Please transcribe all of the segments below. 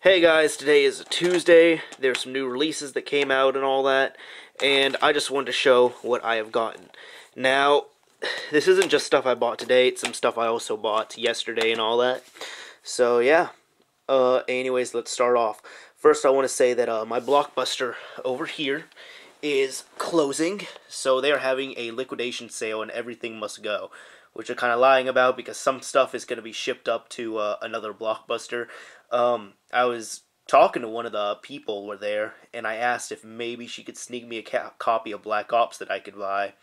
Hey guys, today is a Tuesday. There's some new releases that came out and all that, and I just wanted to show what I have gotten. Now, this isn't just stuff I bought today, it's some stuff I also bought yesterday and all that. So yeah, anyways, let's start off. First I want to say that my Blockbuster over here is closing, so they are having a liquidation sale and everything must go. Which are kind of lying about because some stuff is going to be shipped up to another Blockbuster. I was talking to one of the people were there, and I asked if maybe she could sneak me a copy of Black Ops that I could buy.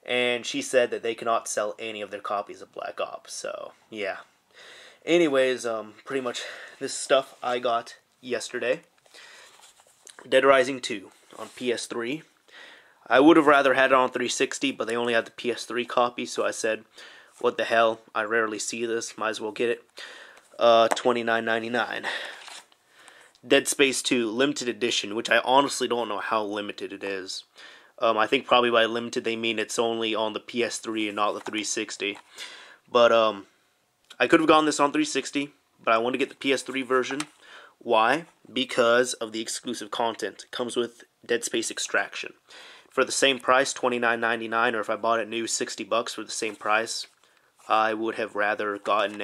And she said that they cannot sell any of their copies of Black Ops, so yeah. Anyways, pretty much this stuff I got yesterday. Dead Rising 2 on PS3. I would have rather had it on 360, but they only had the PS3 copy, so I said, what the hell, I rarely see this, might as well get it. $29.99. Dead Space 2 Limited Edition, which I honestly don't know how limited it is. I think probably by limited they mean it's only on the PS3 and not the 360. But I could have gotten this on 360, but I want to get the PS3 version. Why? Because of the exclusive content. It comes with Dead Space Extraction. For the same price, $29.99, or if I bought it new, $60 for the same price, I would have rather gotten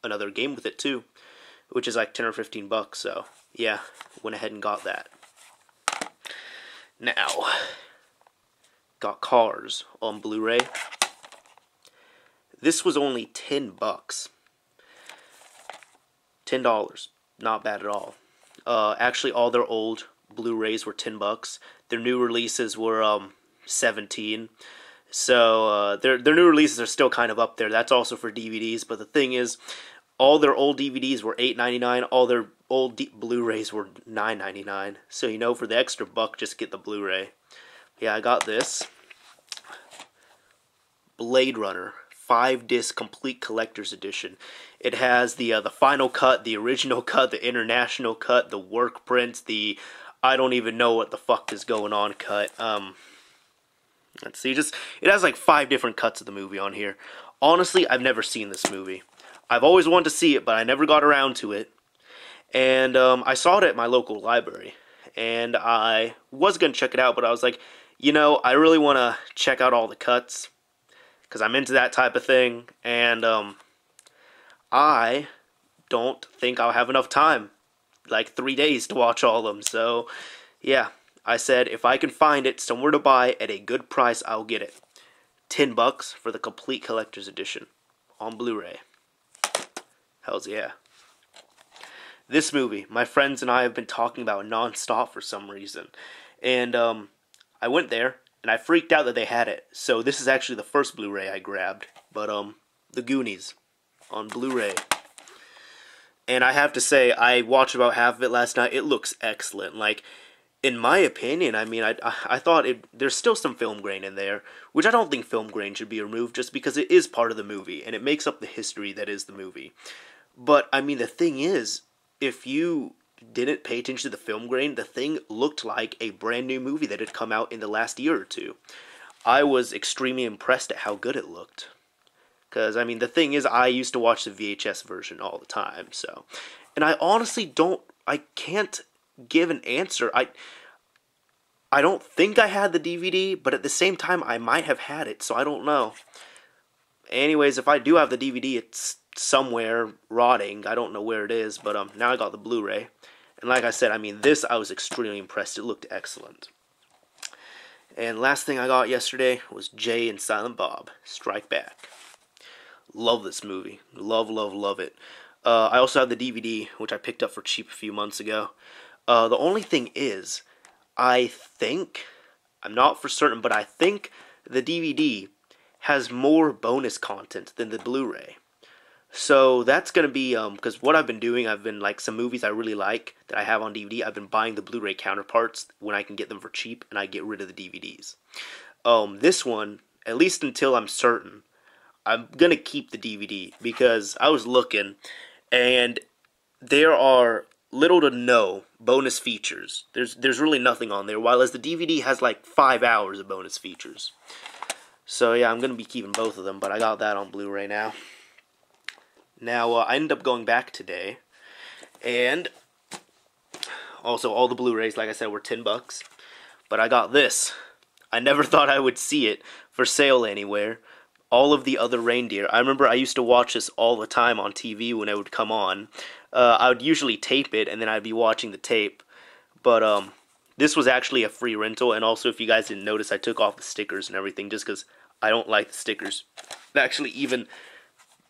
another game with it too, which is like 10 or 15 bucks. So yeah, went ahead and got that. Now, got Cars on Blu-ray. This was only 10 bucks. $10, not bad at all. Actually, all their old Blu-rays were 10 bucks. Their new releases were 17. So their new releases are still kind of up there. That's also for DVDs. But the thing is, all their old DVDs were $8.99. All their old Blu-rays were $9.99. So you know, for the extra buck, just get the Blu-ray. Yeah, I got this Blade Runner 5-disc complete collector's edition. It has the final cut, the original cut, the international cut, the work prints, the I don't even know what the fuck is going on cut. Let's see, it has like 5 different cuts of the movie on here. Honestly, I've never seen this movie. I've always wanted to see it, but I never got around to it. And I saw it at my local library, and I was gonna check it out, but I was like, you know, I really want to check out all the cuts because I'm into that type of thing, and I don't think I'll have enough time. Like 3 days to watch all of them. So yeah, I said if I can find it somewhere to buy at a good price, I'll get it. 10 bucks for the complete collector's edition on Blu-ray. Hells yeah. This movie, my friends and I have been talking about non-stop for some reason. And I went there and I freaked out that they had it. So this is actually the first Blu-ray I grabbed. But The Goonies on Blu-ray. And I have to say, I watched about half of it last night. It looks excellent. Like, in my opinion, I mean, I thought there's still some film grain in there, which I don't think film grain should be removed just because it is part of the movie, and it makes up the history that is the movie. But, I mean, the thing is, if you didn't pay attention to the film grain, the thing looked like a brand new movie that had come out in the last year or two. I was extremely impressed at how good it looked. Because, I mean, the thing is, I used to watch the VHS version all the time, so. And I honestly I can't give an answer. I don't think I had the DVD, but at the same time, I might have had it, so I don't know. Anyways, if I do have the DVD, it's somewhere rotting. I don't know where it is, but now I got the Blu-ray. And like I said, I mean, this, I was extremely impressed. It looked excellent. And last thing I got yesterday was Jay and Silent Bob Strike Back. Love this movie. Love, love, love it. I also have the DVD, which I picked up for cheap a few months ago. The only thing is, I think, I'm not for certain, but I think the DVD has more bonus content than the Blu-ray. So that's going to be, because what I've been doing, I've been, like, some movies I really like that I have on DVD, I've been buying the Blu-ray counterparts when I can get them for cheap, and I get rid of the DVDs. This one, at least until I'm certain, I'm going to keep the DVD because I was looking and there are little to no bonus features. There's really nothing on there, while as the DVD has like 5 hours of bonus features. So yeah, I'm going to be keeping both of them, but I got that on Blu-ray now. Now, I ended up going back today And also all the Blu-rays, like I said, were $10. But I got this. I never thought I would see it for sale anywhere. All of the Other Reindeer. I remember I used to watch this all the time on TV when it would come on. I would usually tape it, and then I'd be watching the tape. But this was actually a free rental, and also if you guys didn't notice, I took off the stickers and everything just because I don't like the stickers. Actually, even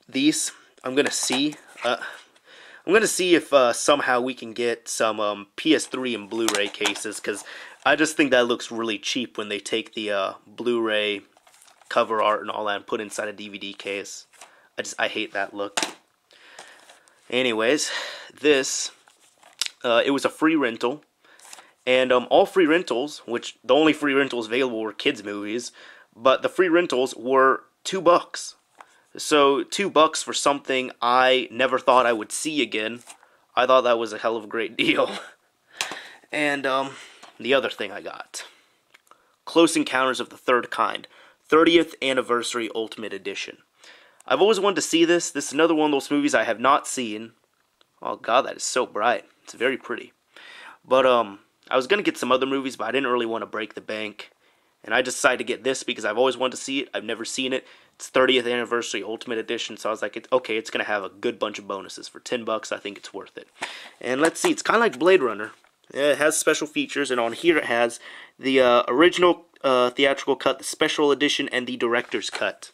these, I'm gonna see if somehow we can get some PS3 and Blu-ray cases, because I just think that looks really cheap when they take the Blu-ray cover art and all that and put inside a DVD case. I hate that look. Anyways, this, it was a free rental. And all free rentals, which the only free rentals available were kids' movies, but the free rentals were $2. So $2 for something I never thought I would see again. I thought that was a hell of a great deal. And the other thing I got, Close Encounters of the Third Kind, 30th Anniversary Ultimate Edition. I've always wanted to see this. This is another one of those movies I have not seen. Oh god, that is so bright. It's very pretty. But I was going to get some other movies, but I didn't really want to break the bank. And I decided to get this because I've always wanted to see it. I've never seen it. It's 30th Anniversary Ultimate Edition, so I was like, okay, it's going to have a good bunch of bonuses. For $10, I think it's worth it. And let's see, it's kind of like Blade Runner. It has special features, and on here it has the original theatrical cut, the special edition, and the director's cut.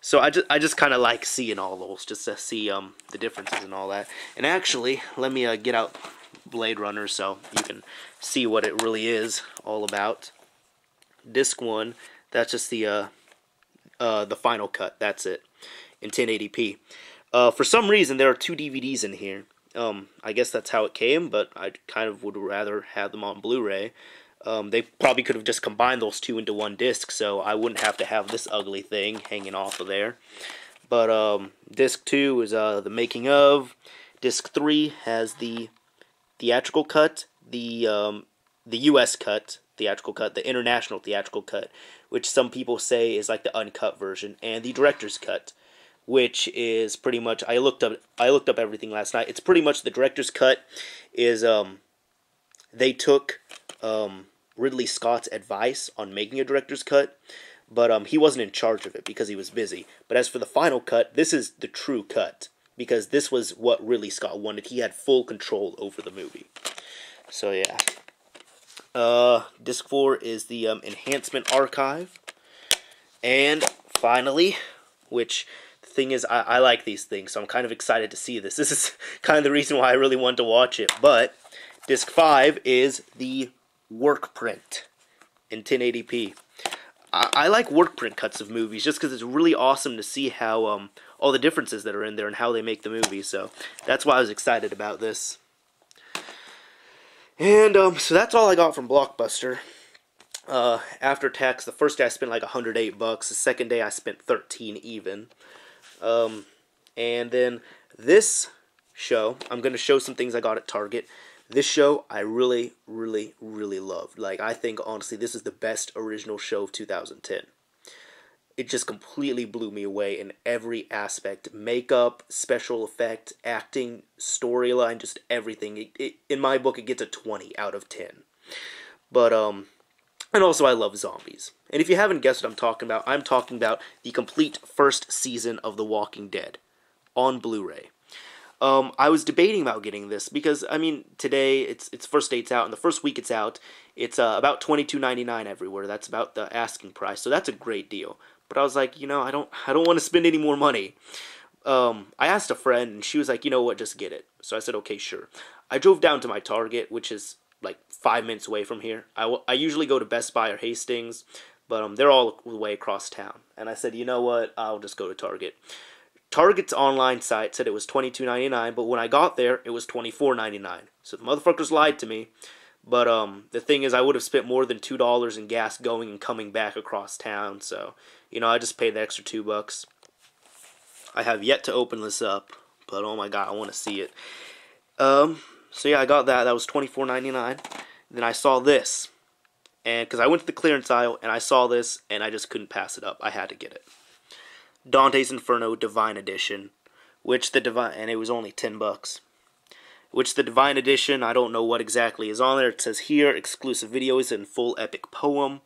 So I just kind of like seeing all those, just to see the differences and all that. And actually, let me get out Blade Runner so you can see what it really is all about. Disc 1, that's just the final cut. That's it in 1080p. For some reason, there are 2 DVDs in here. I guess that's how it came, but I kind of would rather have them on Blu-ray. They probably could have just combined those 2 into one disc, so I wouldn't have to have this ugly thing hanging off of there. But disc 2 is the making of. Disc 3 has the theatrical cut, the U.S. cut, theatrical cut, the international theatrical cut, which some people say is like the uncut version, and the director's cut, which is pretty much, I looked up everything last night. It's pretty much the director's cut is they took Ridley Scott's advice on making a director's cut, but he wasn't in charge of it because he was busy. But as for the final cut, this is the true cut, because this was what Ridley Scott wanted. He had full control over the movie. So yeah. Disc 4 is the Enhancement Archive. And finally, which the thing is, I like these things, so I'm kind of excited to see this. This is kind of the reason why I really wanted to watch it. But Disc 5 is the work print in 1080p. I like work print cuts of movies just because it's really awesome to see how all the differences that are in there and how they make the movie. So that's why I was excited about this. And so that's all I got from Blockbuster. After tax, the first day I spent like $108. The second day I spent $13 even. And then this show, I'm going to show some things I got at Target. This show I really, really, really loved. Like, I think, honestly, this is the best original show of 2010. It just completely blew me away in every aspect. Makeup, special effect, acting, storyline, just everything. In my book, it gets a 20 out of 10. But, and also I love zombies. And if you haven't guessed what I'm talking about the complete first season of The Walking Dead on Blu-ray. I was debating about getting this because, I mean, today it's first day it's out, and the first week it's out, it's about $22.99 everywhere. That's about the asking price, so that's a great deal. But I was like, you know, I don't want to spend any more money. I asked a friend, and she was like, you know what, just get it. So I said, okay, sure. I drove down to my Target, which is like 5 minutes away from here. I usually go to Best Buy or Hastings, but they're all the way across town. And I said, you know what, I'll just go to Target. Target's online site said it was $22.99, but when I got there, it was $24.99. So the motherfuckers lied to me. But the thing is, I would have spent more than $2 in gas going and coming back across town. So, you know, I just paid the extra $2. I have yet to open this up, but oh my god, I want to see it. So yeah, I got that. That was $24.99. Then I saw this, and because I went to the clearance aisle and I saw this, and I just couldn't pass it up. I had to get it. Dante's Inferno Divine Edition, and it was only $10. which the Divine Edition, I don't know what exactly is on there. It says here, exclusive videos and full epic poem.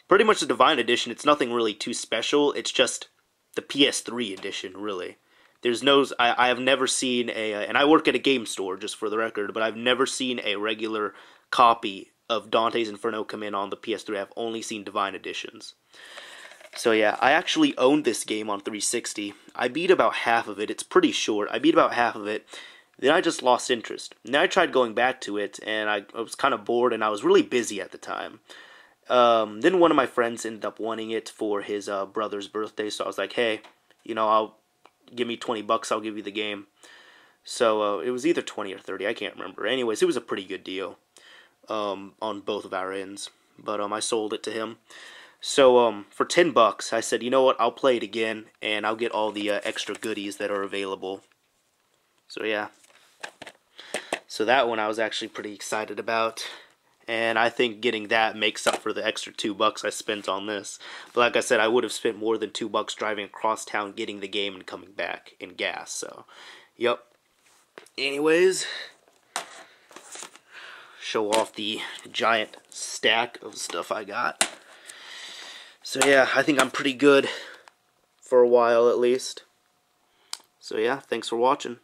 Pretty much the Divine Edition, it's nothing really too special. It's just the PS3 edition, really. There's no, I have never seen and I work at a game store, just for the record, but I've never seen a regular copy of Dante's Inferno come in on the PS3. I've only seen Divine Editions. So yeah, I actually owned this game on 360. I beat about half of it. It's pretty short. I beat about half of it. Then I just lost interest. Then I tried going back to it, and I was kind of bored, and I was really busy at the time. Then one of my friends ended up wanting it for his brother's birthday, so I was like, hey, you know, give me $20, I'll give you the game. So it was either 20 or 30, I can't remember. Anyways, it was a pretty good deal on both of our ends, but I sold it to him. So for $10, I said, you know what, I'll play it again, and I'll get all the extra goodies that are available. So yeah, so that one I was actually pretty excited about. And I think getting that makes up for the extra $2 I spent on this. But like I said, I would have spent more than $2 driving across town, getting the game, and coming back in gas. So, yep. Anyways, show off the giant stack of stuff I got. So yeah, I think I'm pretty good for a while at least. So yeah, thanks for watching.